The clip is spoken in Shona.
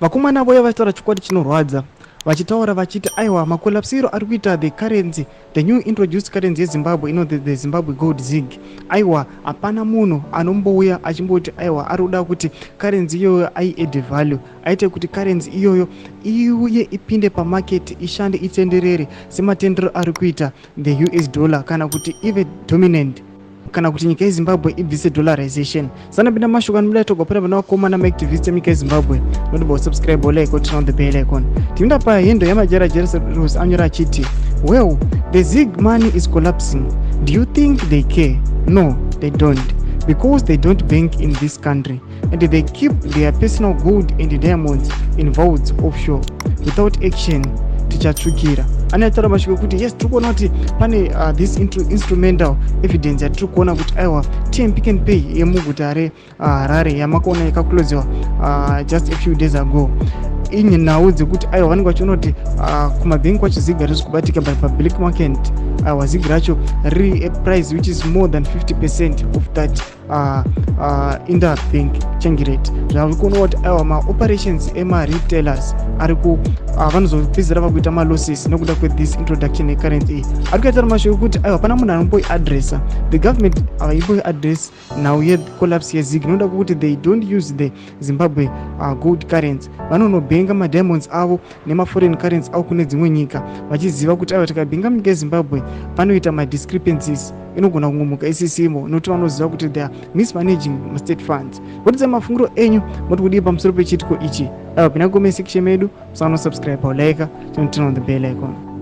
vakomana voya vachitaura chikwadi chinorwadza vachitaura vachiti aiwa makolapsiro ari kuita the currency, the new introduced currency yezimbabwe the Zimbabwe gold zig. Aiwa hapana munhu anombouya achimboti aiwa ari kuda kuti currency iyoyo aiadd value, aite kuti currency iyoyo iuye ipinde pamarket ishande itenderere sematendero ari kuita the US dollar kana kuti ive dominant, kana kuti nyika yeZimbabwe ibvise dollarization. Sana pinda mashoko anobuda togopera vana vakomana maactivists enyika yeZimbabwe notobva subscribe like turn on the bell icon. Tienda pa hendo yamajara Jerusalem anyora achiti, well, the zig money is collapsing. Do you think they care? No, they don't, because they don't bank in this country and they keep their personal gold and diamonds in vaults offshore. Without action tichatsvukira. Anotaura mashoko kuti yes, tiri kuona kuti pane this instrumental evidence yatiri kuona kuti aiwa Pick n Pay yemuguta reHarare yamakaona yakakuloziwa just a few days ago ine nhau dzekuti aiwa vanenge vachiona kuti kumabhengi kwacho zigi riri kubatika by public market, aiwa zigi racho riri price which is more than 50% of that interbank change rate. Zvava kuona kuti aiwa maoperations ema-retailers ari vanozopedzisira vakuita malosses nekuda kwethis introduction yecurrency iyi. Ari kuitaura mashoko kuti aiwa pana munhu anomboiadressa, the government havaimboi-address nhau yecollapse yezig inoda kuti they don't use the Zimbabwe gold currency, vanonobhenga madiamonds avo nemaforeign currency avo kune dzimwe nyika vachiziva kuti aiwa tikabhenga munyika yeZimbabwe panoita madiscrepancies, inogona kungomuka isisimo nokuti vanoziva kuti they are mismanaging state funds. Votidza mafungiro enyu moti kudii pamusoro pechitiko ichi. Aiwa pinda comment section medu, musano subscribe or like, turn on the bell icon.